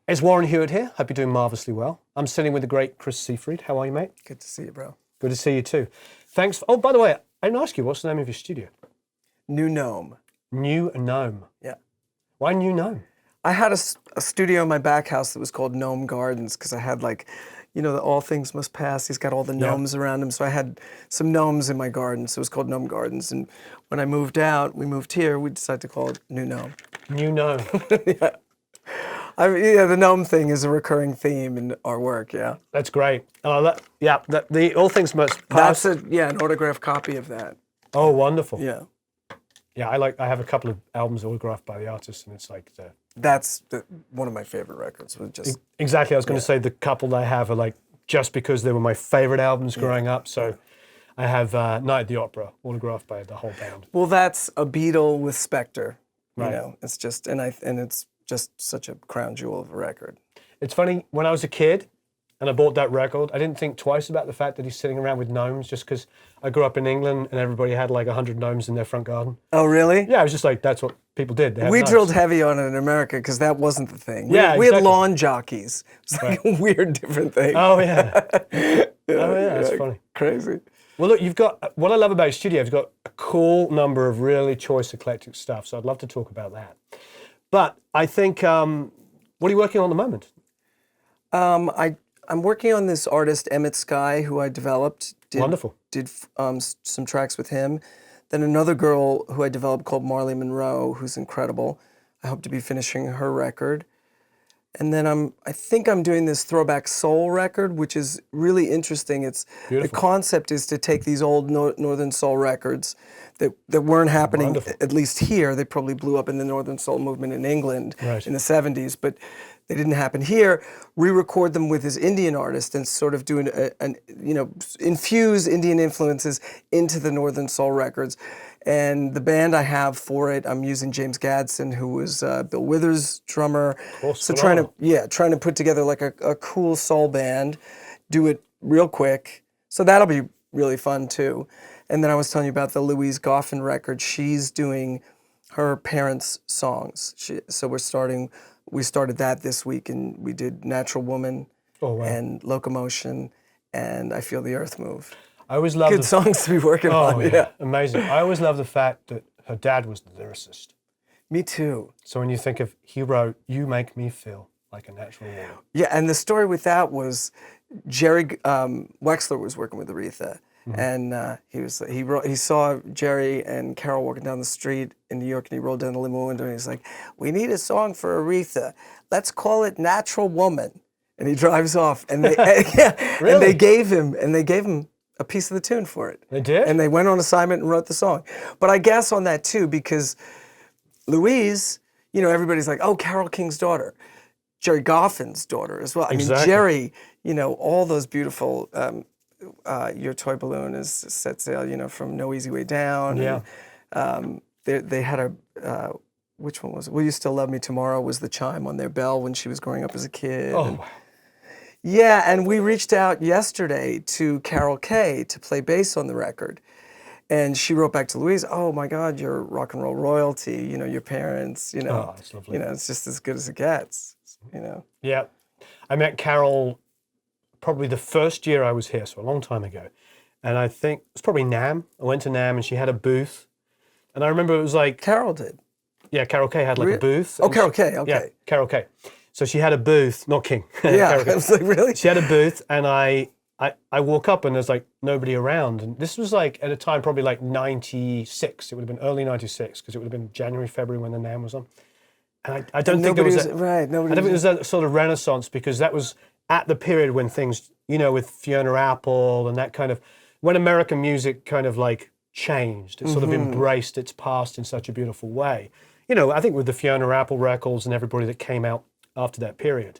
It's Warren Huart here. Hope you're doing marvelously well. I'm sitting with the great Chris Seefried. How are you, mate? Good to see you, bro. Good to see you too. Thanks. Oh, by the way, I didn't ask you, what's the name of your studio? New Gnome. New Gnome. Yeah. Why New Gnome? I had a studio in my back house that was called Gnome Gardens because I had the All Things Must Pass. He's got all the gnomes around him. So I had some gnomes in my garden. So it was called Gnome Gardens. And when I moved out, we moved here, we decided to call it New Gnome. New Gnome. Yeah. The gnome thing is a recurring theme in our work, yeah. That's great. The All Things Must Pass. That's an autographed copy of that. Oh, wonderful. Yeah. Yeah, I have a couple of albums autographed by the artists, and it's like that's one of my favorite records. Exactly. I was going to say the couple I have are like just because they were my favorite albums growing up. So I have Night at the Opera autographed by the whole band. Well, that's a Beatle with Spector. You Right. know, it's just and it's just such a crown jewel of a record. It's funny, when I was a kid and I bought that record, I didn't think twice about the fact that he's sitting around with gnomes, just because I grew up in England and everybody had like 100 gnomes in their front garden. Oh, really? Yeah, I was just like, that's what people did. We drilled heavy on it in America because that wasn't the thing. We Yeah, had exactly. lawn jockeys. It's like a weird, different thing. Oh, yeah. That's funny. Crazy. Well, look, what I love about your studio, you've got a cool number of really choice eclectic stuff, so I'd love to talk about that. But I think, what are you working on at the moment? I'm working on this artist, Emmett Sky, who I developed. Wonderful. Did some tracks with him. Then another girl who I developed called Marley Monroe, who's incredible. I hope to be finishing her record. And then I think I'm doing this throwback soul record, which is really interesting. The concept is to take these old Northern Soul records that weren't happening, at least here. They probably blew up in the Northern Soul movement in England in the 70s, but they didn't happen here. Re-record them with his Indian artist and sort of do infuse Indian influences into the Northern Soul records. And the band I have for it, I'm using James Gadsden, who was Bill Withers' drummer. So trying to put together like a cool soul band, do it real quick. So that'll be really fun too. And then I was telling you about the Louise Goffin record. She's doing her parents' songs. We started that this week, and we did Natural Woman and Locomotion and I Feel the Earth Move. I always love good songs to be working on. Yeah, amazing. I always love the fact that her dad was the lyricist. Me too. So when you think of, he wrote, "You Make Me Feel Like a Natural Woman." Yeah, and the story with that was Jerry Wexler was working with Aretha, and he saw Jerry and Carol walking down the street in New York, and he rolled down the limo window and he's like, "We need a song for Aretha. Let's call it Natural Woman." And he drives off, and they Really? and they gave him a piece of the tune for it. They did? And they went on assignment and wrote the song. But I guess on that too, because Louise, everybody's like, oh, Carole King's daughter. Jerry Goffin's daughter as well. Exactly. I mean, Jerry, all those beautiful, Your Toy Balloon is Set Sail, from No Easy Way Down. Yeah. And, they had which one was it? Will You Still Love Me Tomorrow was the chime on their bell when she was growing up as a kid. Oh, and, yeah, and we reached out yesterday to Carol Kay to play bass on the record. And she wrote back to Louise, "Oh my God, you're rock and roll royalty, your parents, Oh, that's lovely. It's just as good as it gets, Yeah. I met Carol probably the first year I was here, so a long time ago. And I think it was probably NAMM. I went to NAMM and she had a booth. And I remember it was like... Carol did? Yeah, Carol Kay had like a booth. Oh, Carol Kay, okay. Yeah, Carol Kay. So she had a booth, not King. Yeah, I was like, really? She had a booth, and I walk up and there's like nobody around. And this was like at a time probably like 96. It would have been early 96 because it would have been January, February when the NAMM was on. And I don't think there was that. Right, nobody I don't think there was that sort of renaissance because that was at the period when things, with Fiona Apple and that kind of, when American music kind of like changed. It sort of embraced its past in such a beautiful way. I think with the Fiona Apple records and everybody that came out after that period.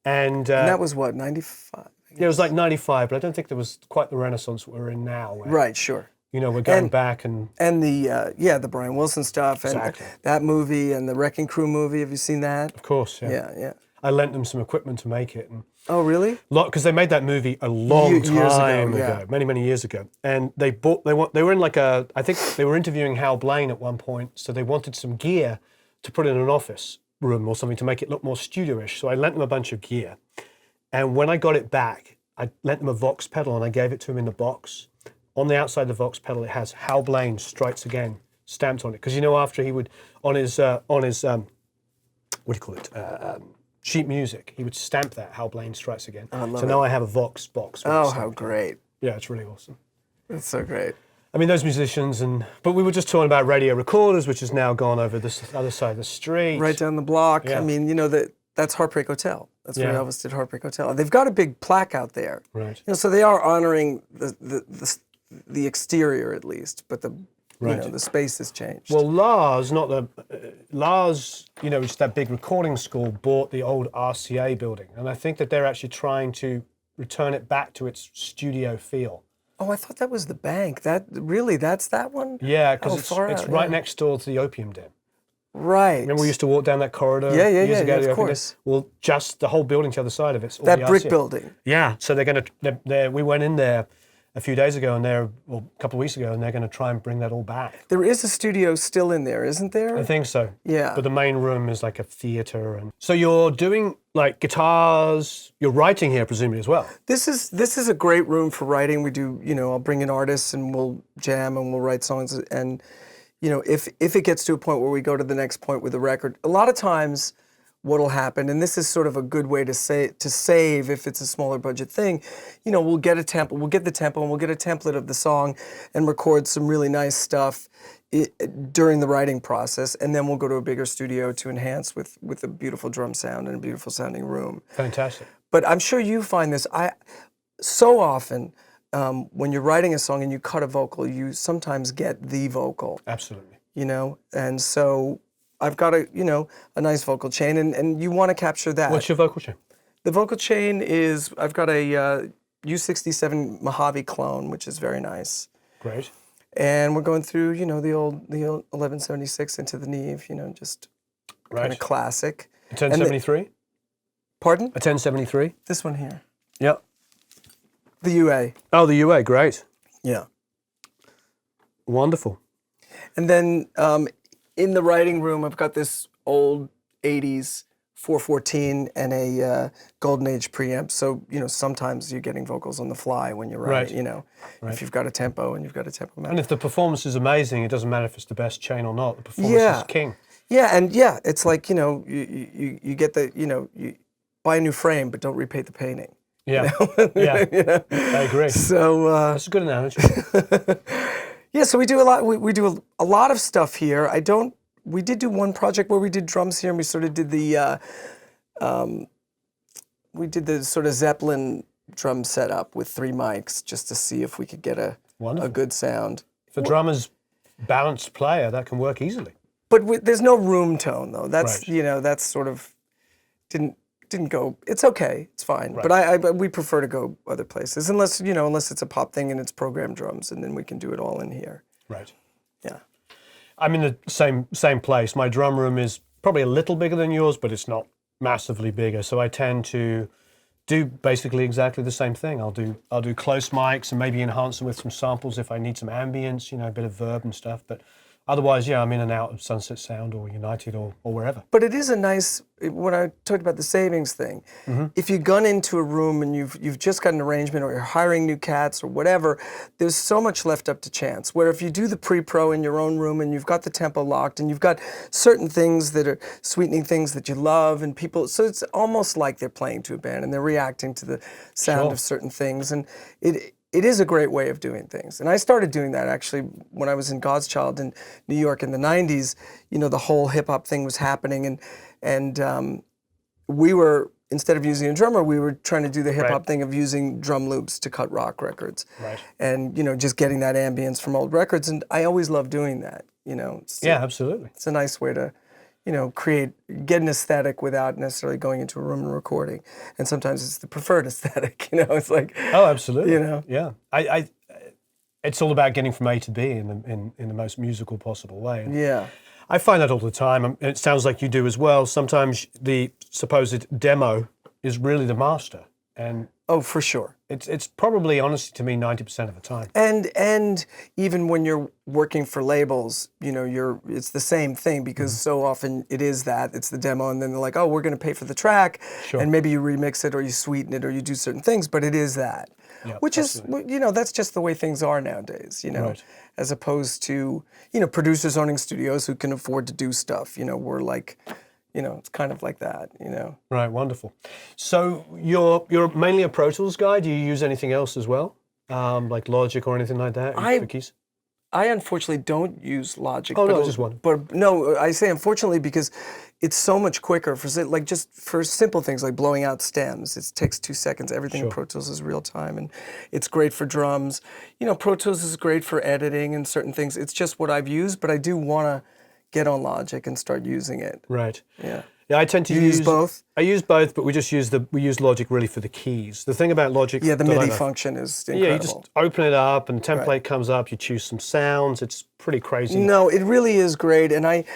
And that was what, 95? Yeah, it was like 95, but I don't think there was quite the renaissance we're in now. Where, right, sure. We're going back and the Brian Wilson stuff and exactly. That movie and the Wrecking Crew movie. Have you seen that? Of course, yeah. Yeah. I lent them some equipment to make it. And oh, really? Because they made that movie a long time ago, yeah. many years ago, and they were in like I think they were interviewing Hal Blaine at one point, so they wanted some gear to put in an office, room or something to make it look more studio-ish. So I lent them a bunch of gear. And when I got it back, I lent them a Vox pedal and I gave it to him in the box. On the outside of the Vox pedal, it has Hal Blaine Strikes Again stamped on it. Because after he would, on his what do you call it? Sheet music, he would stamp that Hal Blaine Strikes Again. I love so it. now I have a Vox box. Oh, how great. Yeah, it's really awesome. That's so great. I mean, those musicians, but we were just talking about Radio Recorders, which has now gone over this other side of the street. Right down the block. Yeah. I mean, that's Heartbreak Hotel. That's where Elvis did Heartbreak Hotel. They've got a big plaque out there. Right. So they are honoring the exterior at least, but the space has changed. Well, Lars, which is that big recording school, bought the old RCA building, and I think that they're actually trying to return it back to its studio feel. Oh, I thought that was the bank. That's that one? Yeah, because Oh, it's right next door to the Opium Den. Right. Remember we used to walk down that corridor years ago? Of course. Well, just the whole building to the other side of it's all That the brick RCA. building. Yeah, so we went in there a few days ago, a couple of weeks ago, and they're going to try and bring that all back. There is a studio still in there, isn't there? I think so. Yeah. But the main room is like a theater, and so you're doing like guitars. You're writing here, presumably as well. This is a great room for writing. We do, I'll bring in artists and we'll jam and we'll write songs. And, if it gets to a point where we go to the next point with the record, a lot of times what'll happen, and this is sort of a good way to save if it's a smaller budget thing, we'll get the tempo and we'll get a template of the song and record some really nice stuff during the writing process, and then we'll go to a bigger studio to enhance with a beautiful drum sound and a beautiful sounding room. Fantastic. But I'm sure you find this. So often when you're writing a song and you cut a vocal, you sometimes get the vocal. Absolutely. And so I've got a nice vocal chain, and you want to capture that. What's your vocal chain? The vocal chain is, I've got a U67 Mojave clone, which is very nice. Great. And we're going through, the old 1176 into the Neve, just kind of classic. A 1073? Pardon? A 1073? This one here. Yep. The UA. Oh, the UA, great. Yeah. Wonderful. And then in the writing room, I've got this old 80s 414 and a Golden Age preamp. So, sometimes you're getting vocals on the fly when you're writing, if you've got a tempo and you've got a tempo match. And if the performance is amazing, it doesn't matter if it's the best chain or not. The performance is king. Yeah, and it's like, you get you buy a new frame, but don't repaint the painting. Yeah, I agree. So that's a good analogy. Yeah, so we do a lot. We do a lot of stuff here. We did do one project where we did drums here, and we sort of did the sort of Zeppelin drum setup with 3 mics just to see if we could get a good sound. If a drummer's balanced player, that can work easily. But there's no room tone though. That's Right. That's sort of didn't go. It's okay. It's fine. Right. But we prefer to go other places unless it's a pop thing and it's programmed drums, and then we can do it all in here. Right. Yeah. I'm in the same place. My drum room is probably a little bigger than yours, but it's not massively bigger. So I tend to do basically exactly the same thing. I'll do close mics and maybe enhance them with some samples if I need some ambience, a bit of verb and stuff. But otherwise, I'm in and out of Sunset Sound or United or wherever. But it is a nice, when I talked about the savings thing, if you've gone into a room and you've just got an arrangement or you're hiring new cats or whatever, there's so much left up to chance. Where if you do the pre-pro in your own room and you've got the tempo locked and you've got certain things that are sweetening things that you love and people, so it's almost like they're playing to a band and they're reacting to the sound of certain things. And it is a great way of doing things. And I started doing that actually when I was in God's Child in New York in the 90s. The whole hip hop thing was happening, and we were, instead of using a drummer, we were trying to do the hip hop thing of using drum loops to cut rock records. Right. And just getting that ambience from old records. And I always loved doing that. Absolutely. It's a nice way to get an aesthetic without necessarily going into a room and recording. And sometimes it's the preferred aesthetic, it's like... Oh, absolutely. Yeah. It's all about getting from A to B in the most musical possible way. And yeah. I find that all the time. And it sounds like you do as well. Sometimes the supposed demo is really the master. And Oh, for sure. it's probably, honestly, to me, 90% of the time. And even when you're working for labels, you know, it's the same thing because so often it is that it's the demo, and then they're like, oh, we're going to pay for the track, Sure. and maybe you remix it or you sweeten it or you do certain things, but it is that, Yeah, which absolutely. is, you know, that's just the way things are nowadays, you know, Right. as opposed to, you know, producers owning studios who can afford to do stuff, you know, we're like, you know, it's kind of like that, you know. Right, wonderful. So you're mainly a Pro Tools guy. Do you use anything else as well, like Logic or anything like that for keys? I unfortunately don't use Logic. Oh, but no, just one. But no, I say unfortunately because it's so much quicker for like just for simple things like blowing out stems. It takes 2 seconds. Everything in Pro Tools is real time, and it's great for drums. You know, Pro Tools is great for editing and certain things. It's just what I've used, but I do want to get on Logic and start using it. Right. Yeah. Yeah, I tend to use both. I use both, but we use Logic really for the keys. The thing about Logic, Yeah, the MIDI function is incredible. Yeah, you just open it up and template comes up. You choose some sounds. It's pretty crazy. No, it really is great, and I've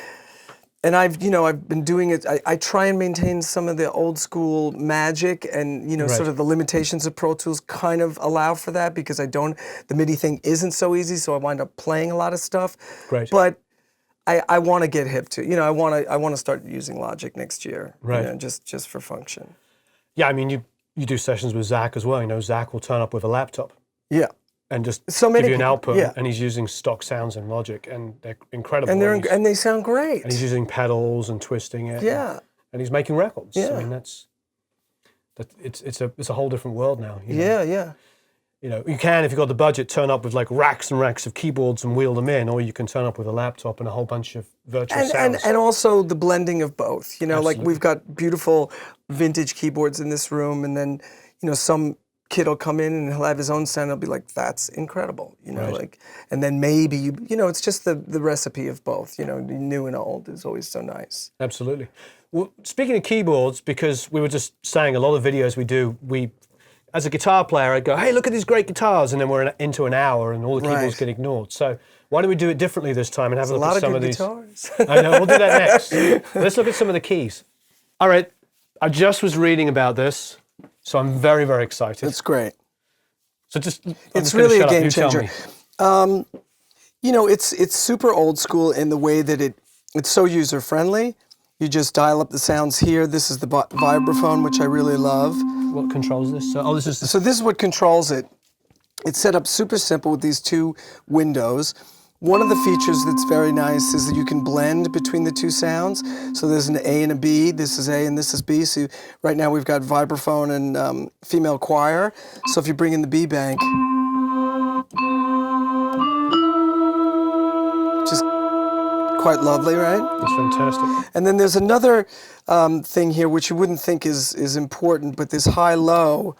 been doing it. I try and maintain some of the old school magic, and you know, sort of the limitations of Pro Tools kind of allow for that because the MIDI thing isn't so easy, so I wind up playing a lot of stuff. Great. But I want to get hip to, you know, I want to start using Logic next year, right? You know, just for function. Yeah, I mean, you do sessions with Zach as well. You know, Zach will turn up with a laptop. Yeah. And just so give you an output, and he's using stock sounds in Logic, and they're incredible. And they sound great. And he's using pedals and twisting it. Yeah. And he's making records. Yeah. I mean, it's a whole different world now. Yeah. You know, you can, if you've got the budget, turn up with like racks and racks of keyboards and wheel them in, or you can turn up with a laptop and a whole bunch of virtual sounds. And also the blending of both. You know, Absolutely. like we've got beautiful vintage keyboards in this room, and then, you know, some kid will come in and he'll have his own sound. He'll be like, "That's incredible," you know, like, and then maybe you know, it's just the recipe of both. You know, new and old is always so nice. Absolutely. Well, speaking of keyboards, because we were just saying a lot of videos we do, as a guitar player, I'd go, hey, look at these great guitars, and then we're into an hour and all the keyboards get ignored. So why don't we do it differently this time and have a look at some of these? Guitars. I know, we'll do that next. Let's look at some of the keys. All right, I just was reading about this, so I'm very, very excited. It's great. So it's really a game tell changer. me. You know, it's super old school in the way that it's so user friendly. You just dial up the sounds here. This is the vibraphone, which I really love. What controls this? So this is what controls it. It's set up super simple with these two windows. One of the features that's very nice is that you can blend between the two sounds. So there's an A and a B. This is A and this is B. So right now we've got vibraphone and female choir. So if you bring in the B bank, just quite lovely, right? That's fantastic. And then there's another thing here which you wouldn't think is important, but this high-low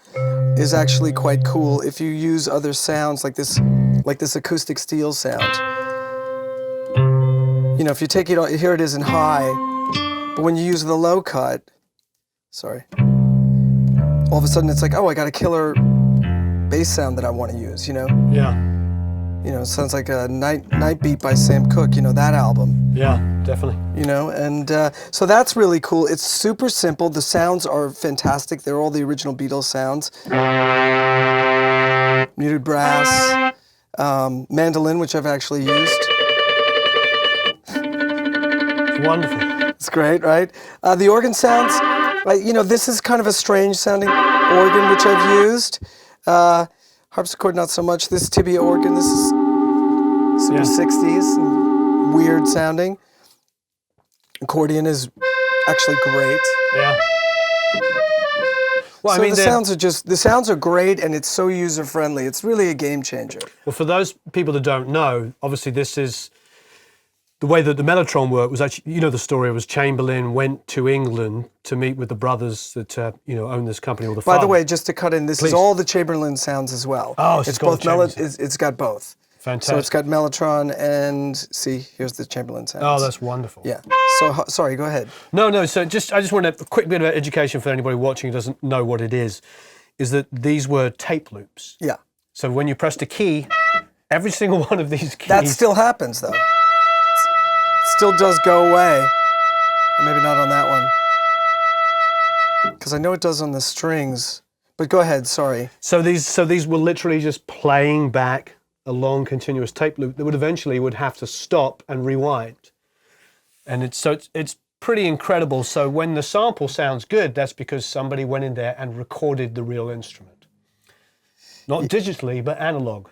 is actually quite cool if you use other sounds like this acoustic steel sound. You know, if you take it, here it is in high, but when you use the low cut, sorry, all of a sudden it's like, oh, I got a killer bass sound that I want to use, you know? Yeah. You know, it sounds like a Night Beat by Sam Cooke, you know, that album. Yeah, definitely. You know, and so that's really cool. It's super simple. The sounds are fantastic. They're all the original Beatles sounds. Muted brass, mandolin, which I've actually used. It's wonderful. It's great, right? The organ sounds, you know, this is kind of a strange sounding organ, which I've used. Harpsichord, not so much. This tibia organ, this is super 60s, and weird sounding. Accordion is actually great. Yeah. Well, So I mean, the sounds are great, and it's so user friendly. It's really a game changer. Well, for those people that don't know, obviously this is the way that the Mellotron worked was actually, you know, the story was Chamberlain went to England to meet with the brothers that own this company. Or the By the way, just to cut in, this Please. is all the Chamberlain sounds as well. Oh, it's both it's got both. Fantastic. So it's got Mellotron and see, here's the Chamberlain sounds. Oh, that's wonderful. Yeah. So sorry, go ahead. No. So I just want a quick bit of education for anybody watching who doesn't know what it is that these were tape loops. Yeah. So when you pressed a key, every single one of these keys. That still happens though. Still does go away. Or maybe not on that one. Because I know it does on the strings, But go ahead, sorry. So these were literally just playing back a long continuous tape loop that would have to stop and rewind. And it's pretty incredible. So when the sample sounds good, that's because somebody went in there and recorded the real instrument. Not digitally, but analog.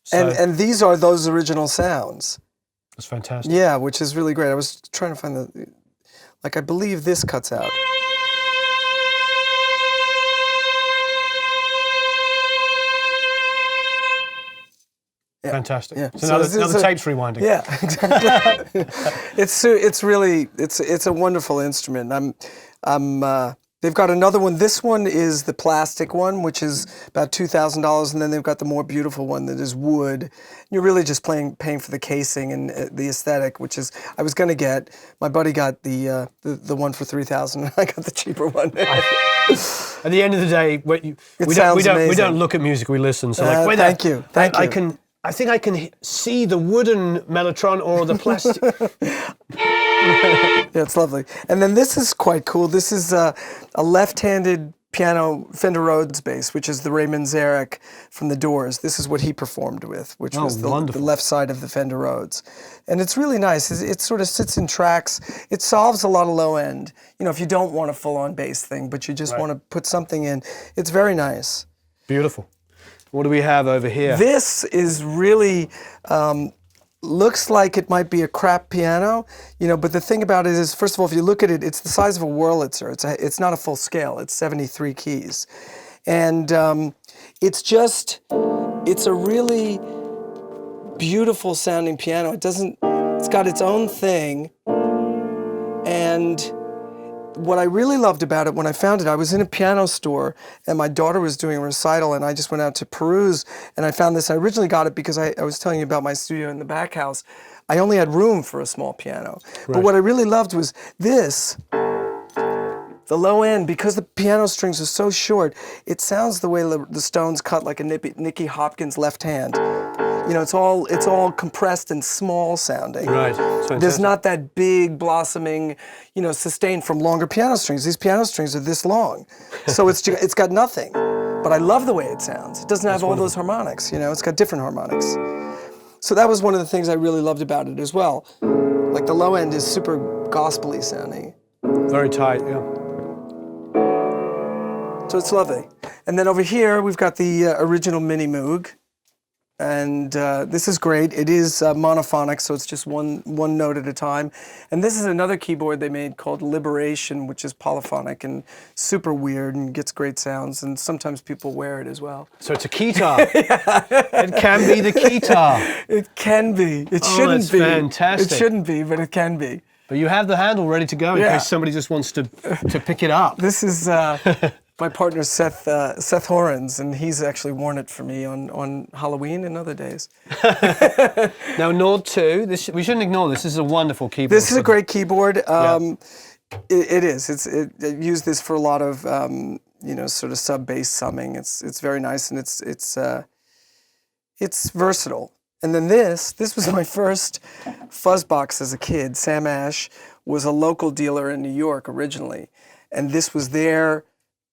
So, And these are those original sounds. that's fantastic. Yeah, which is really great. I was trying to find like I believe this cuts out. Yeah. Fantastic. Yeah. So now the tape's rewinding. Yeah, exactly. it's really a wonderful instrument. They've got another one. This one is the plastic one, which is about $2,000, and then they've got the more beautiful one that is wood. You're really just paying for the casing and the aesthetic, which is I was going to get. My buddy got the one for $3,000, and I got the cheaper one. At the end of the day, we don't look at music, we listen. So like, wait, thank you. I think I can see the wooden mellotron or the plastic. Yeah, it's lovely. And then this is quite cool. This is a left-handed piano Fender Rhodes bass, which is the Raymond Zarek from The Doors. This is what he performed with, which was the left side of the Fender Rhodes. And it's really nice. It sort of sits in tracks. It solves a lot of low end. You know, if you don't want a full-on bass thing, but you just want to put something in, it's very nice. Beautiful. What do we have over here? This is really, looks like it might be a crap piano, you know, but the thing about it is, first of all, if you look at it, it's the size of a Wurlitzer. It's not a full scale. It's 73 keys. And it's a really beautiful sounding piano. It's got its own thing. And what I really loved about it when I found it, I was in a piano store and my daughter was doing a recital and I just went out to peruse and I found this. I originally got it because I was telling you about my studio in the back house. I only had room for a small piano. Right. But what I really loved was this, the low end, because the piano strings are so short, it sounds the way the Stones cut like a Nicky Hopkins left hand. You know, it's all compressed and small sounding. Right. There's not that big blossoming, you know, sustain from longer piano strings. These piano strings are this long, so it's got nothing. But I love the way it sounds. It doesn't have all those harmonics. You know, it's got different harmonics. So that was one of the things I really loved about it as well. Like the low end is super gospel-y sounding. Very tight, yeah. So it's lovely. And then over here we've got the original Mini Moog. And this is great. It is monophonic, so it's just one note at a time. And this is another keyboard they made called Liberation, which is polyphonic and super weird and gets great sounds. And sometimes people wear it as well. So it's a keytar. It can be the keytar. It can be. It shouldn't be. Fantastic. It shouldn't be, but it can be. But you have the handle ready to go in case somebody just wants to pick it up. This is my partner Seth Horens, and he's actually worn it for me on Halloween and other days. Now Nord 2, we shouldn't ignore this. This is a wonderful keyboard. This is a great keyboard. It is. I use this for a lot of you know, sort of sub bass summing. It's very nice and it's versatile. And then this was my first fuzz box as a kid. Sam Ash was a local dealer in New York originally, and this was their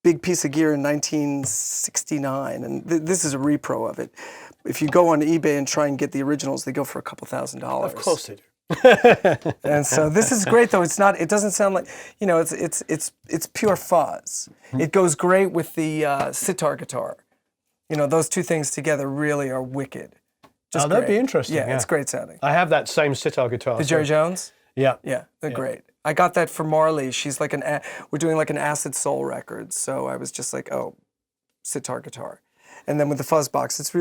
big piece of gear in 1969, and this is a repro of it. If you go on eBay and try and get the originals, they go for a couple $1,000s. Of course they do. And so this is great though. It doesn't sound like, you know, it's pure fuzz. It goes great with the sitar guitar. You know, those two things together really are wicked. Just that'd be interesting. Yeah, it's great sounding. I have that same sitar guitar. The Jerry Jones? Yeah. Yeah, they're great. I got that for Marley. She's like we're doing like an acid soul record. So I was just like, oh, sitar guitar. And then with the fuzz box, it's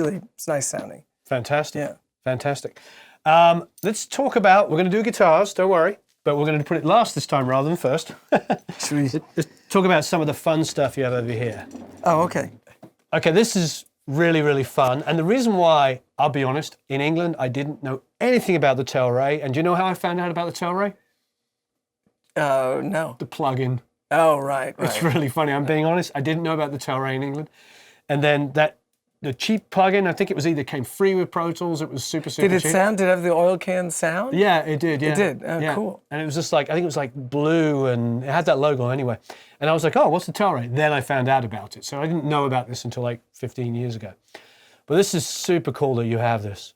nice sounding. Fantastic. Yeah. Fantastic. Let's talk about, we're going to do guitars, don't worry, but we're going to put it last this time rather than first. Let's talk about some of the fun stuff you have over here. Oh, okay. Okay, this is really, really fun. And the reason why, I'll be honest, in England, I didn't know anything about the Telray. And do you know how I found out about the Telray? No. The plug-in. Oh, right. It's really funny. I'm being honest. I didn't know about the Telray in England. And then that the cheap plugin. I think it was either came free with Pro Tools. It was super Did it cheap. sound? Did it have the oil can sound? Yeah, it did. Yeah, It did. Oh, yeah. cool. And it was just like, I think it was like blue, and it had that logo anyway. And I was like, oh, what's the tail rate? Then I found out about it. So I didn't know about this until like 15 years ago. But this is super cool that you have this.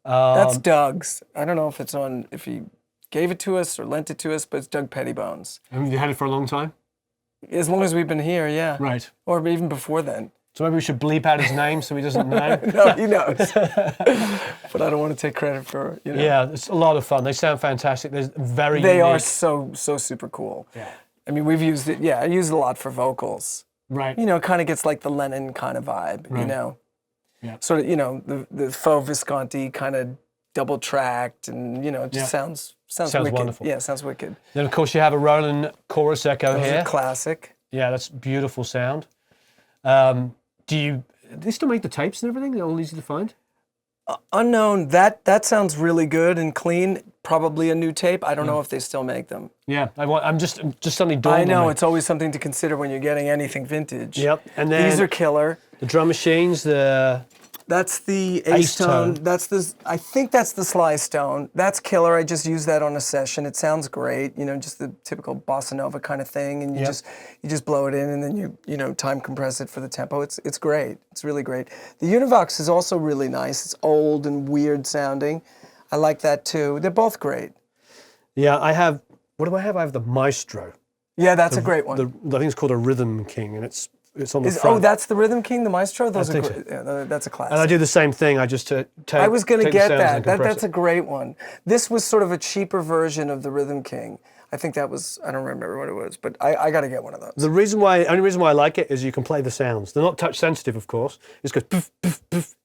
That's Doug's. I don't know if it's on, if he gave it to us or lent it to us, but it's Doug Pettybones. Have you had it for a long time? As long as we've been here, yeah. Right. Or even before then. So maybe we should bleep out his name so he doesn't know. No, he knows. But I don't want to take credit for, you know. Yeah, it's a lot of fun. They sound fantastic. They're very They are unique. so super cool. Yeah. I mean, we've used it, I use it a lot for vocals. Right. You know, it kind of gets like the Lennon kind of vibe, you know. Yeah. Sort of, you know, the faux Visconti kind of double tracked, and you know, it just sounds wicked. wonderful. Yeah, sounds wicked. Then of course you have a Roland chorus echo Those here. are classic. Yeah, that's beautiful sound. Do they still make the tapes and everything? They're all easy to find? Unknown. That sounds really good and clean. Probably a new tape. I don't know if they still make them. Yeah, I'm just suddenly dawned I know, on me. it's always something to consider when you're getting anything vintage. Yep, and then These are killer. the drum machines, That's the A-Stone. Acetone. I think that's the Sly Stone. That's killer. I just used that on a session. It sounds great. You know, just the typical bossa nova kind of thing, and you just blow it in, and then you know time compress it for the tempo. It's great. It's really great. The Univox is also really nice. It's old and weird sounding. I like that too. They're both great. yeah, I have, what do I have? I have the Maestro. Yeah, that's a great one. I think it's called a Rhythm King, and it's on the front. Oh, that's the Rhythm King, the Maestro? Those are think great. so. Yeah, that's a classic. And I do the same thing. I just take I was going to take the get sounds that. and compress That's a great one. This was sort of a cheaper version of the Rhythm King. I think that was, I don't remember what it was, but I got to get one of those. The only reason why I like it is you can play the sounds. They're not touch sensitive, of course. It goes poof, poof, poof.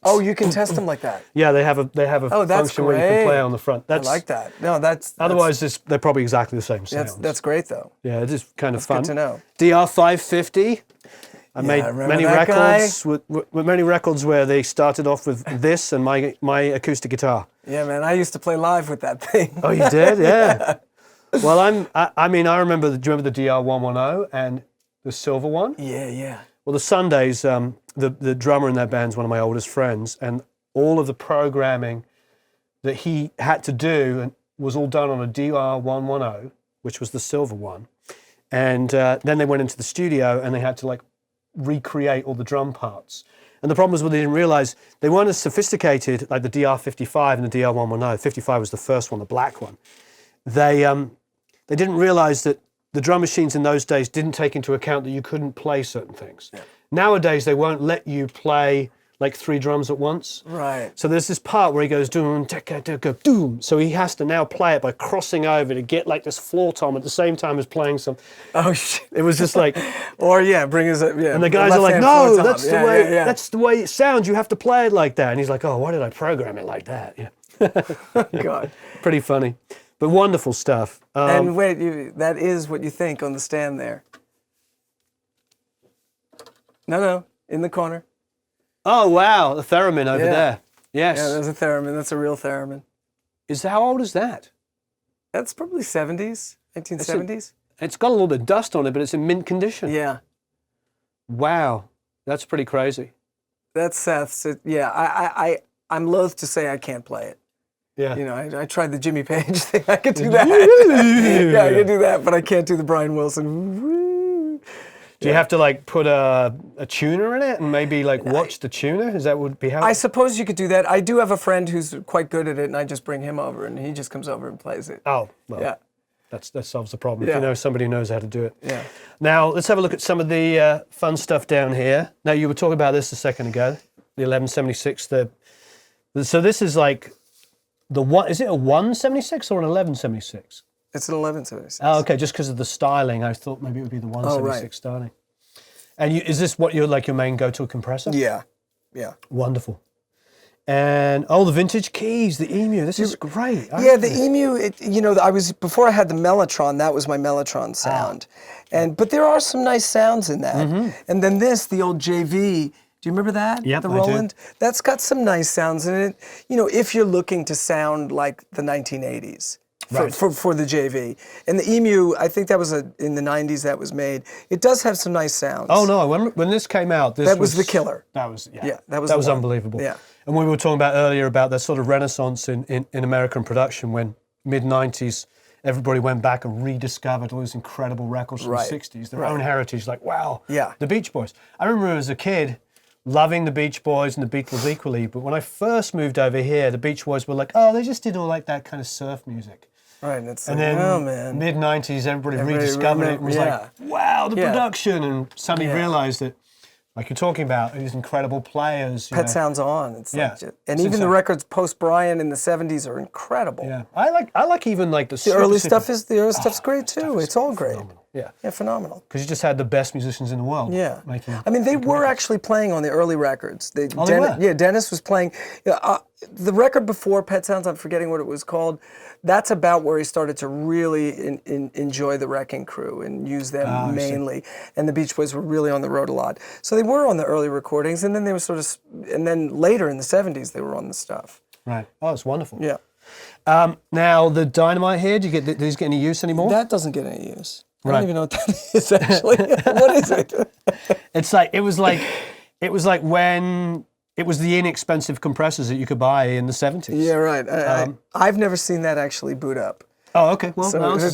Oh, you can test them like that. Yeah, they have a Oh, that's function where you can great. play on the front. I like that. No, that's Otherwise, they're probably exactly the same sounds. that's great though. Yeah, it is kind of That's fun. good to know. DR550. I made remember many that records with many records where they started off with this and my acoustic guitar. Yeah, man, I used to play live with that thing. Oh, you did? Yeah. Well, I mean, I remember. Do you remember the DR110 and the silver one? Yeah. Well, the Sundays, the drummer in that band's one of my oldest friends, and all of the programming that he had to do was all done on a DR110, which was the silver one. And then they went into the studio and they had to like recreate all the drum parts. And the problem was, they didn't realize they weren't as sophisticated like the DR55 and the DR110. 55 was the first one, the black one. They didn't realize that the drum machines in those days didn't take into account that you couldn't play certain things. Yeah. Nowadays, they won't let you play like 3 drums at once. Right. So there's this part where he goes doom, taka, taka, doom. So he has to now play it by crossing over to get like this floor tom at the same time as playing some. Oh shit. It was just like, Or bring us up. Yeah. and the guys are like, no, that's the way. Yeah. That's the way it sounds. You have to play it like that. And he's like, oh, why did I program it like that? Yeah. God. Pretty funny, but wonderful stuff. And wait, that is what you think on the stand there. No, in the corner. Oh wow, the theremin over there. Yes. Yeah, there's a theremin. That's a real theremin. How old is that? That's probably 70s, 1970s. It's got a little bit of dust on it, but it's in mint condition. Yeah. Wow, that's pretty crazy. That's Seth's. I'm loath to say I can't play it. Yeah. You know, I tried the Jimmy Page thing. I could do that. Yeah, I could do that, but I can't do the Brian Wilson. Do you have to like put a tuner in it and maybe like watch the tuner? Is that would be how? I suppose you could do that. I do have a friend who's quite good at it, and I just bring him over, and he just comes over and plays it. Oh, well, Yeah. that solves the problem. Yeah. If you know somebody who knows how to do it. Yeah. Now, let's have a look at some of the fun stuff down here. Now, you were talking about this a second ago, the 1176. So this is like the one, is it a 176 or an 1176? It's an 1176. Oh, okay, just because of the styling, I thought maybe it would be the 176 styling. And is this what your main go-to compressor? Yeah. Wonderful. And the vintage keys, the Emu. This is great. The Emu. Before I had the Mellotron. That was my Mellotron sound, but there are some nice sounds in that. Mm-hmm. And then the old JV. Do you remember that? Yeah, the Roland. That's got some nice sounds in it. You know, if you're looking to sound like the 1980s. Right. for the JV. And the Emu, I think that was in the 90s that was made. It does have some nice sounds. Oh no, when this came out, that was the killer. That was that was unbelievable. Yeah. And we were talking about earlier about that sort of renaissance in American production when mid-90s everybody went back and rediscovered all these incredible records from the 60s, their own heritage, like, wow, the Beach Boys. I remember as a kid loving the Beach Boys and the Beatles equally, but when I first moved over here, the Beach Boys were like, oh, they just did all like that kind of surf music. Right, and then oh man, mid-90s, everybody rediscovered it and was like, wow, the production, and suddenly realized that, like you're talking about, these incredible players. Pet Sounds On. It's like and it's even the records post Brian in the 70s are incredible. Yeah, I like even like the early stuff stuff's great too. It's all great. Phenomenal. Yeah, phenomenal. Because you just had the best musicians in the world. Yeah, making I mean, they were actually playing on the early records. They were? Yeah, Dennis was playing. The record before Pet Sounds, I'm forgetting what it was called. That's about where he started to really enjoy the Wrecking Crew and use them mainly. And the Beach Boys were really on the road a lot. So they were on the early recordings, and then they were and then later in the 70s, they were on the stuff. Right. Oh, it's wonderful. Yeah. Now, the Dynamite here, do these get any use anymore? That doesn't get any use. I don't even know what that is, actually. What is it? It was like when it was the inexpensive compressors that you could buy in the 70s. Yeah, right. I've never seen that actually boot up. Oh, okay. Well, so this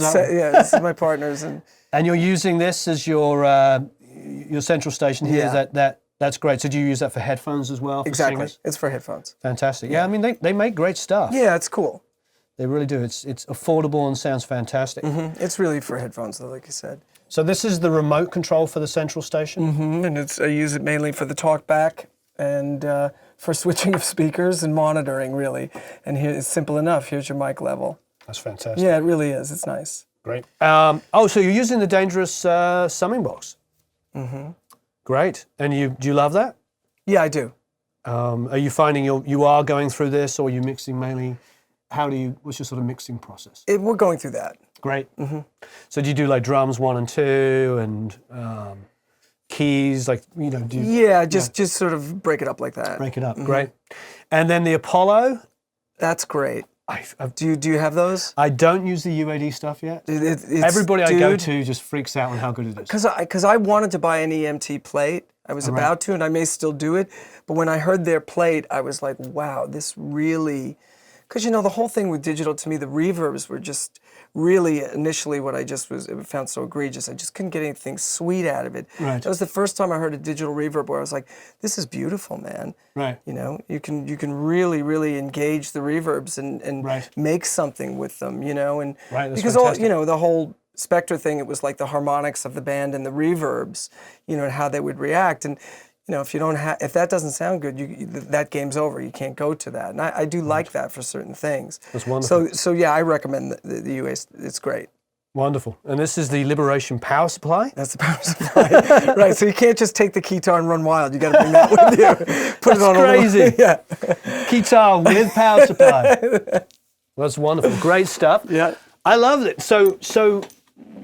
is my partner's. And you're using this as your central station here. Yeah. That's great. So do you use that for headphones as well? For exactly. singers? It's for headphones. Fantastic. Yeah, I mean, they make great stuff. Yeah, it's cool. They really do. It's affordable and sounds fantastic. Mm-hmm. It's really for headphones, though, like you said. So this is the remote control for the central station? Mm-hmm. And I use it mainly for the talk back and for switching of speakers and monitoring, really. And here it's simple enough. Here's your mic level. That's fantastic. Yeah, it really is. It's nice. Great. So you're using the dangerous summing box. Mm-hmm. Great. And do you love that? Yeah, I do. Are you finding you are going through this, or are you mixing mainly? What's your sort of mixing process? We're going through that. Great. Mm-hmm. So do you do like drums 1 and 2 and keys, like, just sort of break it up like that. Break it up. Mm-hmm. Great. And then the Apollo. That's great. Do you have those? I don't use the UAD stuff yet. Everybody I go to just freaks out on how good it is. Because I wanted to buy an EMT plate. I was about to, and I may still do it. But when I heard their plate, I was like, wow, this really... Because, the whole thing with digital, to me, the reverbs were just really initially what I just found so egregious. I just couldn't get anything sweet out of it. Right. That was the first time I heard a digital reverb where I was like, this is beautiful, man. Right. You can really, really engage the reverbs and make something with them, and because fantastic. the whole Spectre thing, it was like the harmonics of the band and the reverbs, and how they would react. And if that doesn't sound good, that game's over. You can't go to that. And I do like that for certain things. That's wonderful. So yeah, I recommend the UA. It's great. Wonderful. And this is the Liberation power supply? That's the power supply. Right, so you can't just take the guitar and run wild. You got to bring that with you. Put it on crazy. Yeah. Guitar with power supply. That's wonderful. Great stuff. Yeah. I love it. So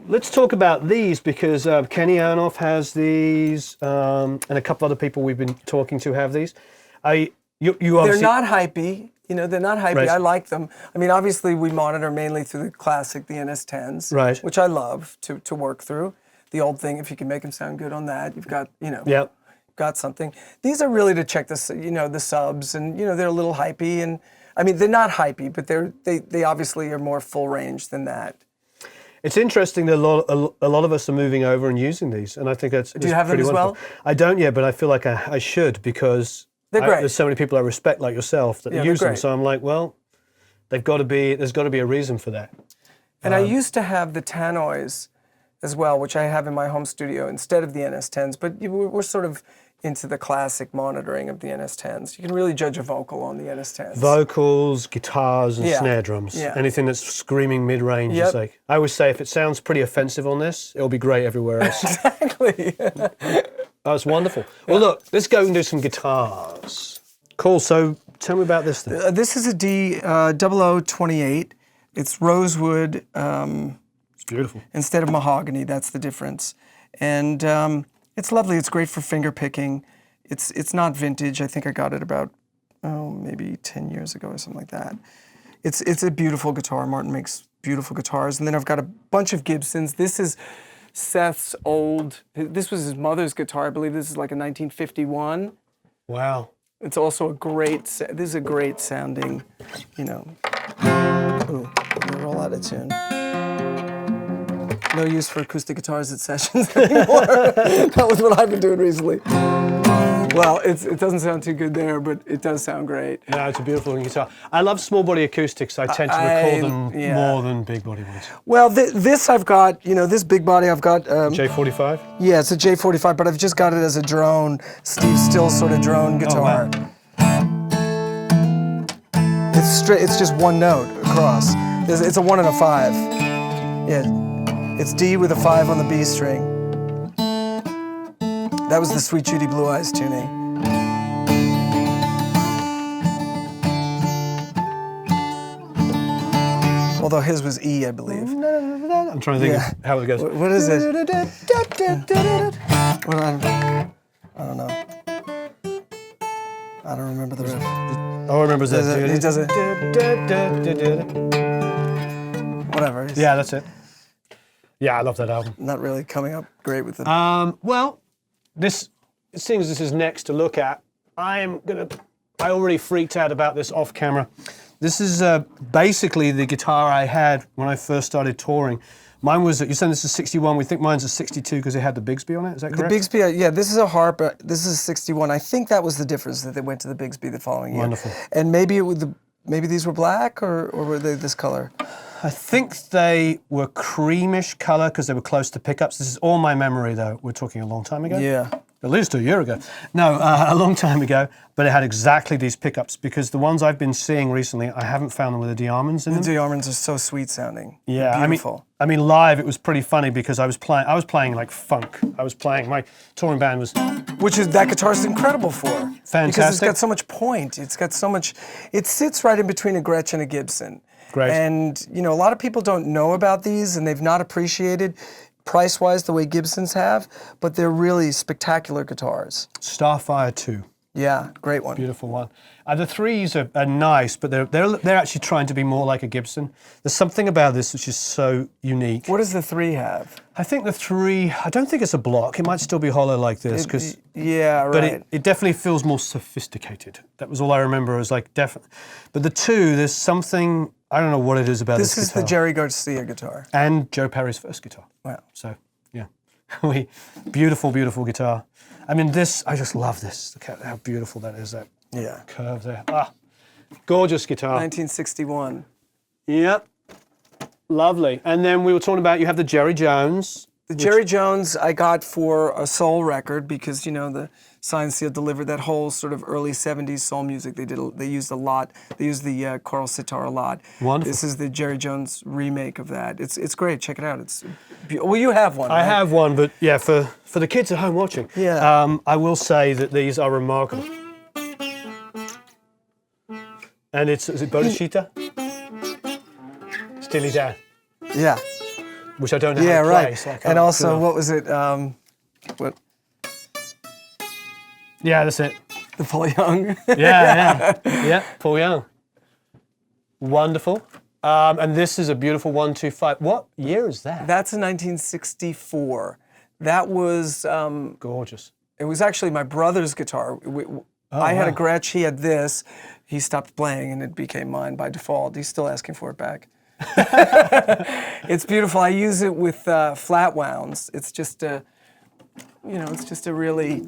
let's talk about these, because Kenny Arnoff has these, and a couple other people we've been talking to have these. You obviously... They're not hypey. They're not hypey. Right. I like them. I mean, obviously, we monitor mainly through the classic, the NS10s, right, which I love to work through. The old thing, if you can make them sound good on that, you've got, Yep. got something. These are really to check the subs, and, they're a little hypey. And I mean, they're not hypey, but they obviously are more full range than that. It's interesting that a lot of us are moving over and using these, and I think that's Do you have them as wonderful. well? I don't yet, but I feel like I should, because they're great. There's so many people I respect, like yourself, that use them. So I'm like, well, there's got to be a reason for that. And I used to have the Tannoys as well, which I have in my home studio instead of the NS10s, but we're sort of into the classic monitoring of the NS10s. You can really judge a vocal on the NS10s. Vocals, guitars, and snare drums. Yeah. Anything that's screaming mid-range is like, I always say, if it sounds pretty offensive on this, it'll be great everywhere else. Exactly. Oh, it's wonderful. Well, look, let's go and do some guitars. Cool. So tell me about this thing. This is a D0028. It's rosewood. It's beautiful. Instead of mahogany, that's the difference. And it's lovely. It's great for finger picking. It's not vintage. I think I got it about, maybe 10 years ago or something like that. It's a beautiful guitar. Martin makes beautiful guitars. And then I've got a bunch of Gibsons. This is Seth's old, this was his mother's guitar. I believe this is like a 1951. Wow. It's also a great, this is a great sounding, you know. Ooh, let me roll out of tune. No use for acoustic guitars at sessions anymore. That was what I've been doing recently. Well, it doesn't sound too good there, but it does sound great. No, it's a beautiful looking guitar. I love small body acoustics. I tend to record them more than big body ones. Well, this I've got, you know, this big body I've got. J45? Yeah, it's a J45, but I've just got it as a drone, Steve Still sort of drone guitar. Oh, wow. It's straight. It's just one note across. It's a 1 and a 5. Yeah, it's D with a 5 on the B string. That was the Sweet Judy Blue Eyes tuning. Although his was E, I believe. I'm trying to think of how it goes. What is it? Well, I don't know. I don't remember the riff. All I remember is that. He does it. Whatever. Yeah, that's it. Yeah, I love that album. Not really coming up great with it. Well, seeing as this is next to look at, I already freaked out about this off camera. This is basically the guitar I had when I first started touring. Mine was, you're saying this is 61, we think mine's a 62 because it had the Bigsby on it, is that correct? The Bigsby, yeah, this is a Huart, but this is a 61. I think that was the difference, that they went to the Bigsby the following year. Wonderful. And maybe maybe these were black, or were they this color? I think they were creamish color because they were close to pickups. This is all my memory though. We're talking a long time ago. Yeah. At least a year ago. No, a long time ago, but it had exactly these pickups because the ones I've been seeing recently, I haven't found them with the D-Armands in them. The D-Armands are so sweet sounding. Yeah, beautiful. I mean live it was pretty funny because I was playing like funk. My touring band was... Which is, that guitar is incredible for. Fantastic. Because it's got so much point. It's got so much, it sits right in between a Gretsch and a Gibson. Great. And, you know, a lot of people don't know about these and they've not appreciated price-wise the way Gibsons have, but they're really spectacular guitars. Starfire 2. Yeah, great one. Beautiful one. The threes are nice, but they're actually trying to be more like a Gibson. There's something about this which is so unique. What does the 3 have? I think the 3, I don't think it's a block. It might still be hollow like this. Yeah, right. But it definitely feels more sophisticated. That was all I remember. It was like definitely. But the 2, there's something, I don't know what it is about this guitar. This is the Jerry Garcia guitar. And Joe Perry's first guitar. Wow. So, yeah. Beautiful, beautiful guitar. I mean, this, I just love this. Look at how beautiful that is, that curve there. Ah, gorgeous guitar. 1961. Yep. Lovely. And then we were talking about, you have the Jerry Jones. The Jerry Jones I got for a soul record because, you know, the Signed Seal delivered that whole sort of early 70s soul music. They used a lot. They used the choral sitar a lot. Wonderful. This is the Jerry Jones remake of that. It's great. Check it out. Well, you have one, I right? have one, but yeah, for the kids at home watching, I will say that these are remarkable. And is it Bodhicitta? Steely Dan. Yeah. Which I don't know how to play. Right. So and also, what was it? What? Yeah, that's it. The Paul Young. Yeah, Paul Young. Wonderful. And this is a beautiful 125. What year is that? That's a 1964. That was... gorgeous. It was actually my brother's guitar. I had a Gretsch, he had this. He stopped playing and it became mine by default. He's still asking for it back. It's beautiful. I use it with flat wounds. It's just a, you know, it's just a really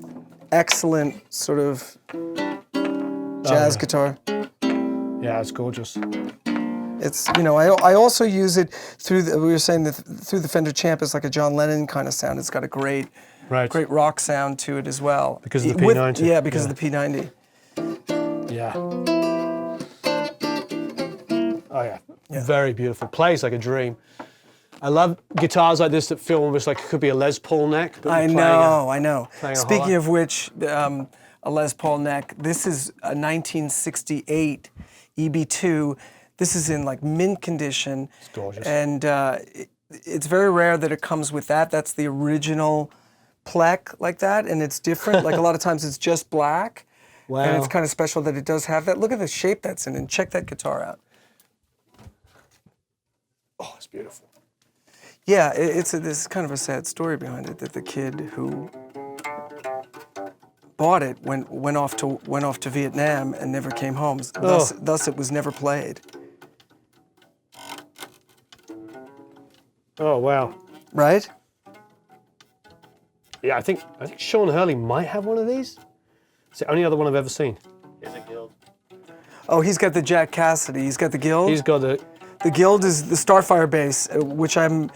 excellent sort of jazz guitar. Yeah, it's gorgeous. It's, you know, I also use it through we were saying that through the Fender Champ. It's like a John Lennon kind of sound. It's got a great rock sound to it as well. Because of the P90. Yeah, because of the P90. Yeah. Oh yeah. Very beautiful. Plays like a dream. I love guitars like this that feel almost like it could be a Les Paul neck. But I know. Speaking hollow. of which, a Les Paul neck. This is a 1968 EB2. This is in like mint condition. It's gorgeous. And it's very rare that it comes with that. That's the original plec like that, and it's different. Like a lot of times it's just black. Wow. And it's kind of special that it does have that. Look at the shape that's in, and check that guitar out. Oh, it's beautiful. Yeah, there's kind of a sad story behind it, that the kid who bought it went off to Vietnam and never came home. Thus it was never played. Oh, wow. Right? Yeah, I think Sean Hurley might have one of these. It's the only other one I've ever seen. Here's a guild. Oh, he's got the Jack Cassidy. He's got the Guild. He's got the... The Guild is the Starfire bass, which I'm...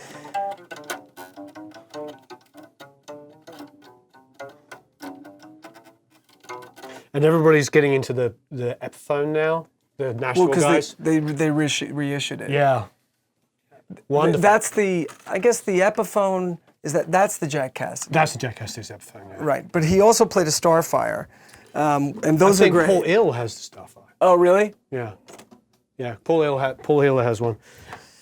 And everybody's getting into the Epiphone now, the Nashville guys. They reissued it. Yeah. Wonderful. That's the, I guess the Epiphone, that's the Jack Cassidy. That's the Jack Cassidy's Epiphone, yeah. Right, but he also played a Starfire. And those I are think great. Paul Hill has the Starfire. Oh, really? Yeah. Yeah, Paul Hill has one.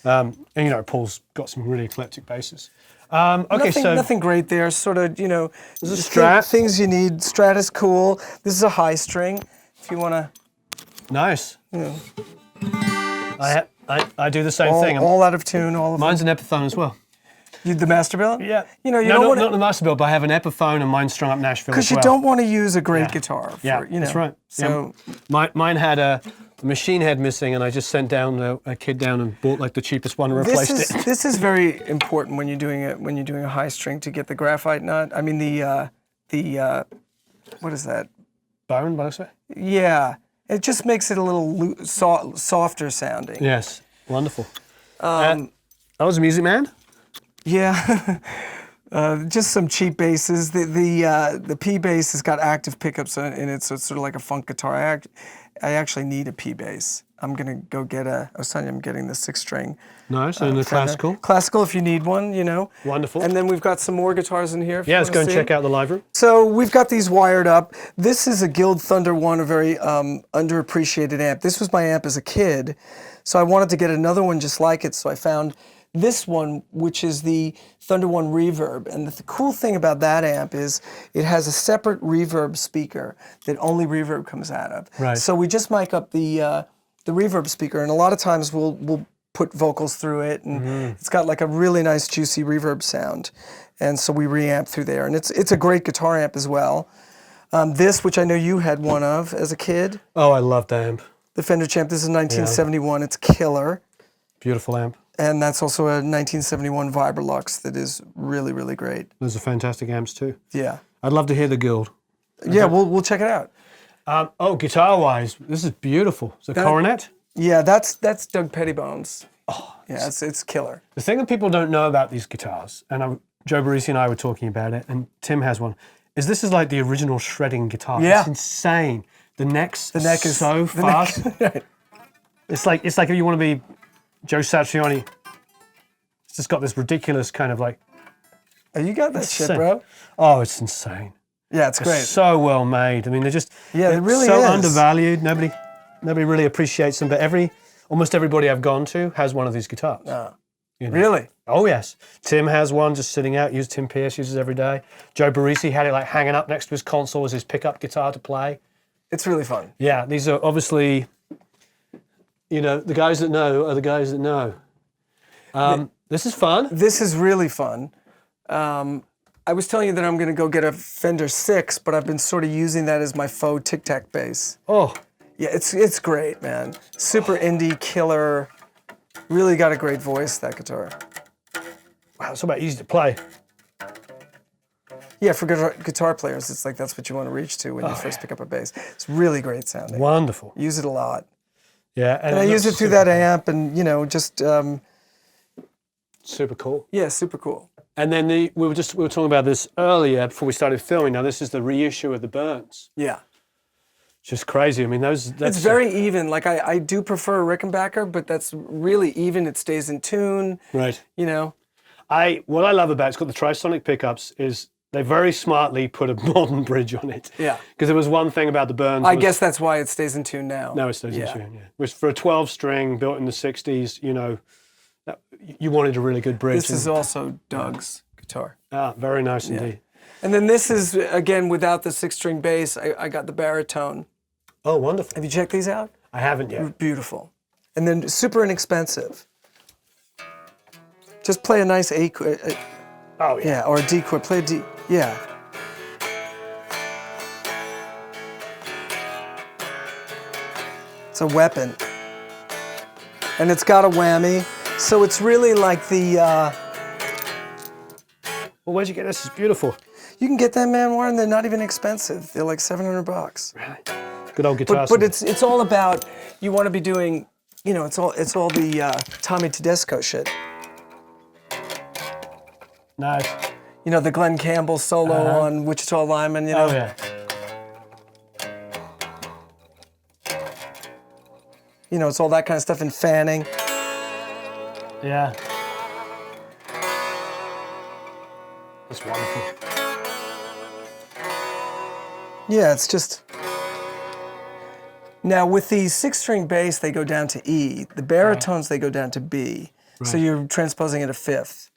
And you know, Paul's got some really eclectic basses. Okay, Nothing great there, sort of, you know, There's a just Strat. things you need. Strat is cool. This is a high string, if you want to, Nice. you know, I do the same thing. all out of tune, all of Mine's an Epiphone as well. the Masterbuilt? Yeah. You know, you no, don't not, want not the Masterbuilt, but I have an Epiphone and mine strung up Nashville as because well. you don't want to use a great guitar. For, Yeah, you know. that's right. So Mine had a machine head missing, and I just sent down a kid down and bought like the cheapest one and replaced it. this is very important when you're doing a high string to get the graphite nut. I mean the what is that? Bone, what did I say? Yeah, it just makes it a little softer sounding. Yes, wonderful. I was a music man. Yeah, just some cheap basses. The P bass has got active pickups in it, so it's sort of like a funk guitar. I actually need a P bass. I'm gonna go get I was telling you I'm getting the 6-string. Nice, and the classical. Classical, if you need one, you know. Wonderful. And then we've got some more guitars in here. If you Yeah, let's wanna go and see. check out the live room. So we've got these wired up. This is a Guild Thunder 1, a very underappreciated amp. This was my amp as a kid, so I wanted to get another one just like it, so I found this one, which is the Thunder 1 Reverb. And the cool thing about that amp is it has a separate reverb speaker that only reverb comes out of. Right. So we just mic up the reverb speaker, and a lot of times we'll put vocals through it, and it's got like a really nice juicy reverb sound. And so we reamp through there, and it's a great guitar amp as well. This, which I know you had one of as a kid, Oh, I love that amp. the Fender Champ. This is 1971. It's killer. Beautiful amp. And that's also a 1971 Vibrolux that is really, really great. Those are fantastic amps too. Yeah. I'd love to hear the Guild. Yeah, we'll check it out. Guitar-wise, this is beautiful. It's a Coronet. Yeah, that's Doug Pettybones. Oh, yeah, it's killer. The thing that people don't know about these guitars, and Joe Barresi and I were talking about it, and Tim has one, is this is like the original shredding guitar. Yeah. It's insane. The neck is the so fast. It's like if you want to be Joe Satriani, it's just got this ridiculous kind of like... Oh, you got that shit, insane. bro. Oh, it's insane. Yeah, it's great. So well made. I mean, they're really so is. undervalued. Nobody really appreciates them, but almost everybody I've gone to has one of these guitars. You know? Really? Oh yes. Tim has one just sitting out, Tim Pierce uses every day. Joe Barresi had it like hanging up next to his console as his pickup guitar to play. It's really fun. Yeah, these are obviously, the guys that know are the guys that know. This is fun. This is really fun. I was telling you that I'm going to go get a Fender 6, but I've been sort of using that as my faux tic-tac bass. Oh. Yeah, it's great, man. Super indie, killer. Really got a great voice, that guitar. Wow, it's about easy to play. Yeah, for guitar players, it's like that's what you want to reach to when you first pick up a bass. It's really great sounding. Wonderful. Use it a lot. Yeah, and I use it through that amp, and just super cool. Yeah, super cool. And then we were talking about this earlier before we started filming. Now this is the reissue of the Burns. Yeah. Just crazy. I mean, that's it's very even. Like I do prefer a Rickenbacker, but that's really even. It stays in tune. Right. What I love about it's got the trisonic pickups is they very smartly put a modern bridge on it. Yeah. Because there was one thing about the Burns. I guess that's why it stays in tune now. No, it stays in tune. Yeah. Which for a 12-string built in the '60s, you wanted a really good bridge. This is also Doug's guitar. Ah, very nice indeed. And then this is, again, without the 6-string bass, I got the baritone. Oh, wonderful. Have you checked these out? I haven't yet. Beautiful. And then super inexpensive. Just play a nice A chord. Oh yeah. Yeah, or a D chord. Play a D. Yeah. It's a weapon. And it's got a whammy. So it's really like the... Well, where'd you get this? It's beautiful. You can get them, man, Warren. They're not even expensive. They're like $700. Really? Good old guitar. But it's all about, you want to be doing, you know, it's all the Tommy Tedesco shit. Nice. You know, the Glenn Campbell solo on Wichita Lineman, you know. Oh yeah. You know, it's all that kind of stuff, and fanning. Yeah. That's wonderful. Yeah, it's just... Now, with the 6-string bass, they go down to E. The baritones, they go down to B. So you're transposing it a fifth.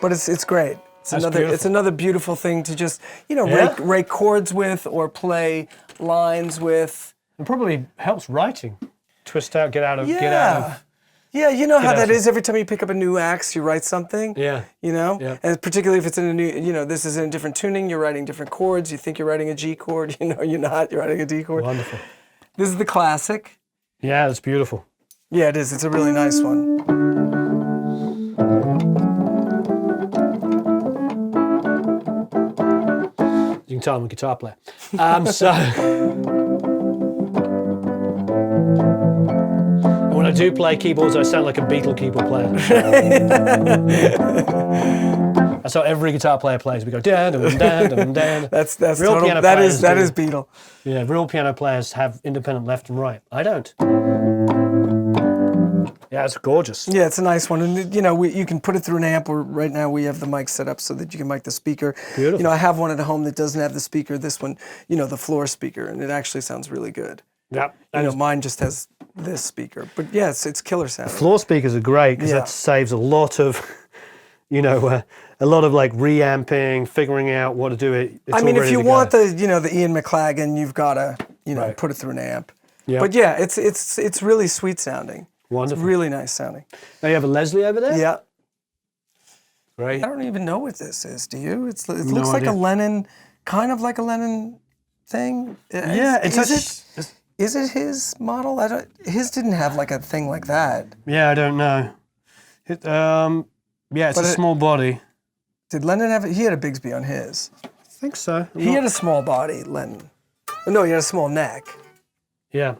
But it's great. It's another beautiful thing to just, you know, rake chords with or play lines with. It probably helps writing. Twist out, get out of. Yeah, you know how that is. Every time you pick up a new axe, you write something. Yeah. You know? Yeah. And particularly if it's in a new, you know, this is in a different tuning, you're writing different chords. You think you're writing a G chord, you know, you're not. You're writing a D chord. Wonderful. This is the classic. Yeah, that's beautiful. Yeah, it is. It's a really nice one. You can tell I'm a guitar player. When I do play keyboards, I sound like a Beatle keyboard player. That's how every guitar player plays. We go dan dum dan dum dan. That's real total, piano that players is Beatle. Yeah, real piano players have independent left and right. I don't. Yeah, it's gorgeous. Yeah, it's a nice one, and you know, you can put it through an amp. Right now we have the mic set up so that you can mic the speaker. Beautiful. You know, I have one at home that doesn't have the speaker. This one, you know, the floor speaker, and it actually sounds really good. Yeah. You know, mine just has this speaker, but yeah, it's killer sounding. Floor speakers are great because that saves a lot of, you know, a lot of like reamping, figuring out what to do. It's I mean, if you want the, you know, the Ian McLagan, you've got to, you know, put it through an amp. Yeah. But yeah, it's really sweet sounding. Wonderful. It's really nice sounding. Now you have a Leslie over there? Yeah. Great. I don't even know what this is. Do you? It looks like a Lennon, kind of like a Lennon thing. Yeah. Is it his model? His didn't have like a thing like that. Yeah, I don't know. Yeah, it's a small body. Did Lennon have it? He had a Bigsby on his. I think so. He had a small body, Lennon. No, he had a small neck. Yeah.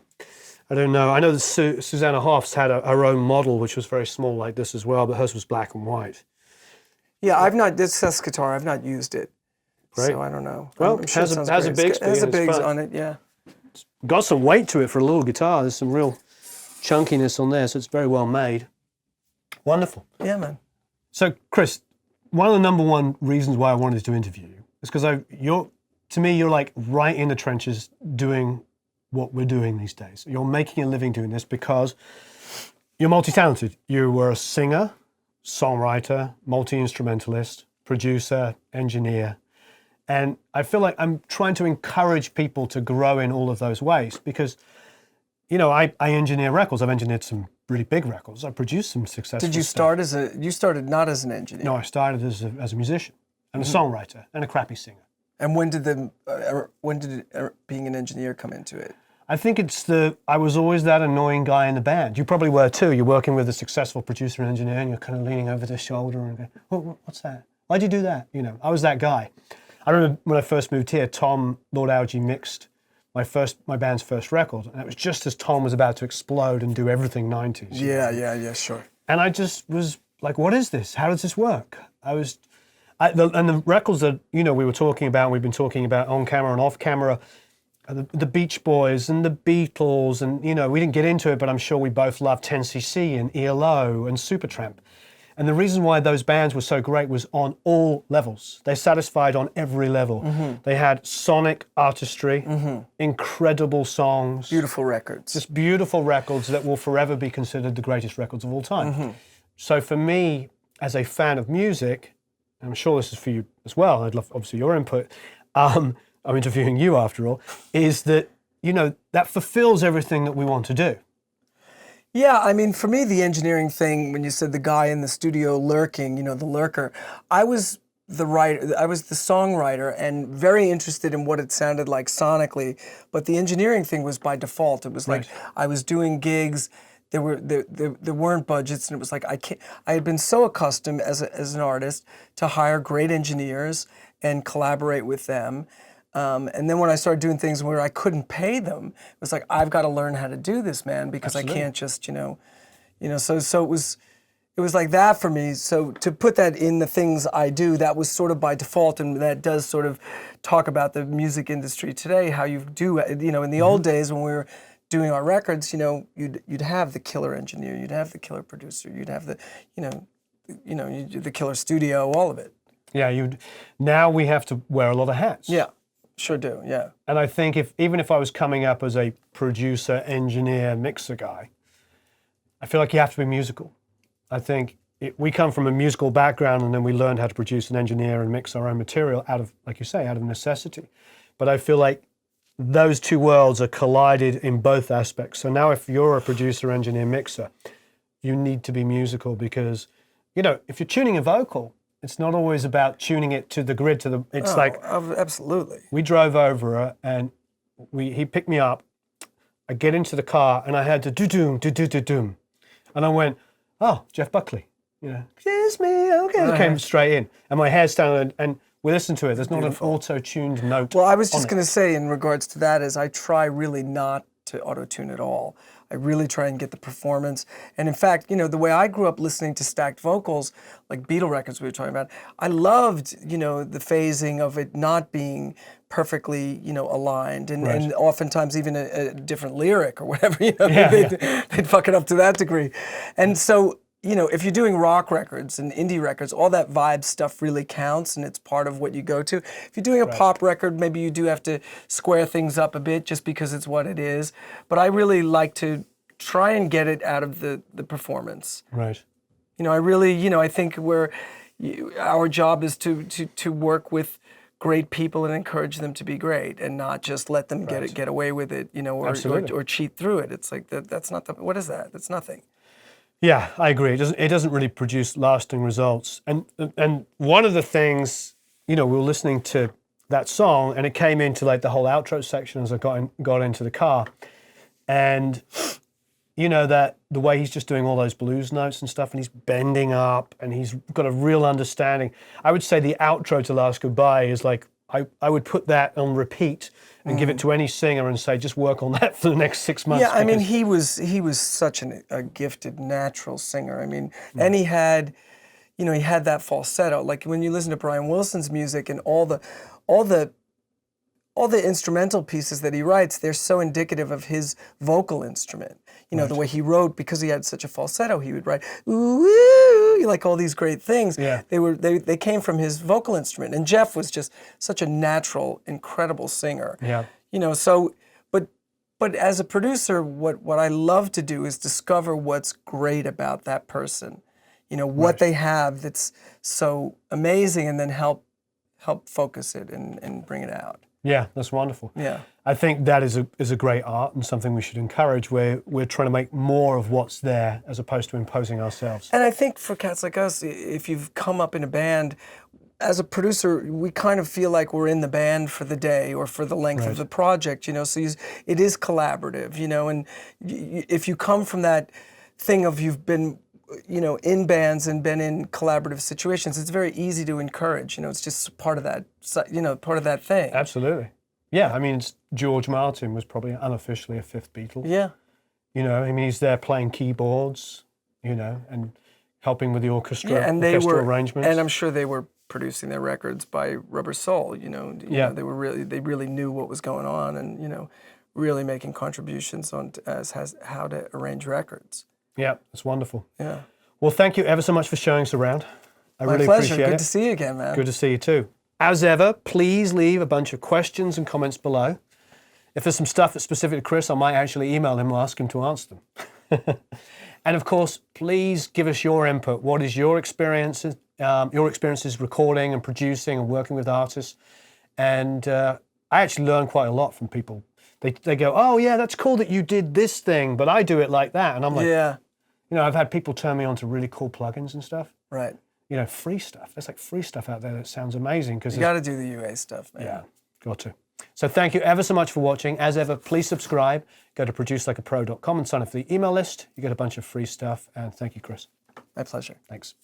I don't know. I know that Susanna Hoffs had her own model, which was very small like this as well, but hers was black and white. Yeah, this guitar, I've not used it. Great. So I don't know. Well, it has a Bigsby. It has a Bigs on it, yeah. It's got some weight to it for a little guitar. There's some real chunkiness on there, so it's very well made. Wonderful. Yeah, man. So, Chris, one of the number one reasons why I wanted to interview you is because to me, you're like right in the trenches doing what we're doing these days. You're making a living doing this because you're multi-talented. You were a singer, songwriter, multi-instrumentalist, producer, engineer. And I feel like I'm trying to encourage people to grow in all of those ways because, you know, I engineer records. I've engineered some really big records. I produced some successful Did you stuff. you started not as an engineer? No, I started as a musician and a songwriter and a crappy singer. And when did being an engineer come into it? I think I was always that annoying guy in the band. You probably were too. You're working with a successful producer and engineer and you're kind of leaning over their shoulder and going, what's that? Why'd you do that? You know, I was that guy. I remember when I first moved here, Tom Lord Algie mixed my band's first record, and it was just as Tom was about to explode and do everything 90s. Yeah, sure. And I just was like, what is this? How does this work? And the records that, you know, we've been talking about on camera and off camera, the Beach Boys and the Beatles, and, you know, we didn't get into it, but I'm sure we both loved 10cc and ELO and Supertramp. And the reason why those bands were so great was on all levels. They satisfied on every level. Mm-hmm. They had sonic artistry, incredible songs. Beautiful records. Just beautiful records that will forever be considered the greatest records of all time. Mm-hmm. So for me, as a fan of music, and I'm sure this is for you as well, I'd love obviously your input, I'm interviewing you after all, is that, you know, that fulfills everything that we want to do. Yeah, I mean, for me, the engineering thing, when you said the guy in the studio lurking, the lurker, I was the writer, I was the songwriter and very interested in what it sounded like sonically, but the engineering thing was by default. It was like I was doing gigs, there weren't budgets, and it was like I had been so accustomed as an artist to hire great engineers and collaborate with them. And then when I started doing things where I couldn't pay them, it was like, I've got to learn how to do this, man, because I can't just, so it was like that for me. So to put that in the things I do, that was sort of by default, and that does sort of talk about the music industry today, how you do, in the old days when we were doing our records, you'd have the killer engineer, you'd have the killer producer, you'd have the, the killer studio, all of it. Yeah, now we have to wear a lot of hats. Yeah. Sure do, yeah. And I think even if I was coming up as a producer, engineer, mixer guy, I feel like you have to be musical. I think we come from a musical background, and then we learned how to produce and engineer and mix our own material out of, like you say, out of necessity. But I feel like those two worlds are collided in both aspects. So now if you're a producer, engineer, mixer, you need to be musical because, if you're tuning a vocal, it's not always about tuning it to the grid. Absolutely. We drove over and he picked me up. I get into the car and I had to do-doom, do-do-do-doom. And I went, oh, Jeff Buckley. Kiss me, okay. I came straight in. And my hair's down and we listened to it. There's not an auto-tuned note. Well, I was just going to say in regards to that is I try really not to auto-tune at all. I really try and get the performance. And in fact, the way I grew up listening to stacked vocals, like Beatle records we were talking about, I loved, the phasing of it not being perfectly, aligned. And oftentimes even a different lyric or whatever, they'd fuck it up to that degree. And so, if you're doing rock records and indie records, all that vibe stuff really counts and it's part of what you go to. If you're doing a pop record, maybe you do have to square things up a bit just because it's what it is. But I really like to try and get it out of the performance. Right. I really, I think our job is to work with great people and encourage them to be great and not just let them get away with it, or cheat through it. It's like, that's not what is that? That's nothing. Yeah, I agree. It doesn't really produce lasting results. And one of the things, we were listening to that song, and it came into like the whole outro section as I got into the car, and that the way he's just doing all those blues notes and stuff, and he's bending up, and he's got a real understanding. I would say the outro to Last Goodbye is like I would put that on repeat and give it to any singer and say, just work on that for the next 6 months. Yeah, I mean, he was such a gifted, natural singer. I mean, and he had, he had that falsetto. Like when you listen to Brian Wilson's music and all the instrumental pieces that he writes, they're so indicative of his vocal instrument. The way he wrote, because he had such a falsetto, he would write, ooh, like all these great things. Yeah. They came from his vocal instrument. And Jeff was just such a natural, incredible singer. Yeah. But as a producer, what I love to do is discover what's great about that person. What they have that's so amazing, and then help focus it and bring it out. Yeah, that's wonderful. Yeah. I think that is a great art and something we should encourage, where we're trying to make more of what's there as opposed to imposing ourselves. And I think for cats like us, if you've come up in a band, as a producer, we kind of feel like we're in the band for the day or for the length of the project, so it is collaborative, and if you come from that thing of you've been in bands and been in collaborative situations, it's very easy to encourage. It's just part of that, part of that thing. Absolutely. Yeah, I mean, George Martin was probably unofficially a fifth Beatle. Yeah. He's there playing keyboards, and helping with the orchestral arrangements. And I'm sure they were producing their records by Rubber Soul. They really knew what was going on, and really making contributions on how to arrange records. Yeah, it's wonderful. Yeah. Well, thank you ever so much for showing us around. I really pleasure. appreciate it. Good to see you again, man. Good to see you too. As ever, please leave a bunch of questions and comments below. If there's some stuff that's specific to Chris, I might actually email him or ask him to answer them. And of course, please give us your input. What is your experiences recording and producing and working with artists? And I actually learn quite a lot from people they go, oh yeah, that's cool that you did this thing, but I do it like that. And I'm like, Yeah. you know, I've had people turn me on to really cool plugins and stuff. Right. You know, free stuff. There's like free stuff out there that sounds amazing. You got to do the UA stuff, man. Yeah, got to. So thank you ever so much for watching. As ever, please subscribe. Go to producelikeapro.com and sign up for the email list. You get a bunch of free stuff. And thank you, Chris. My pleasure. Thanks.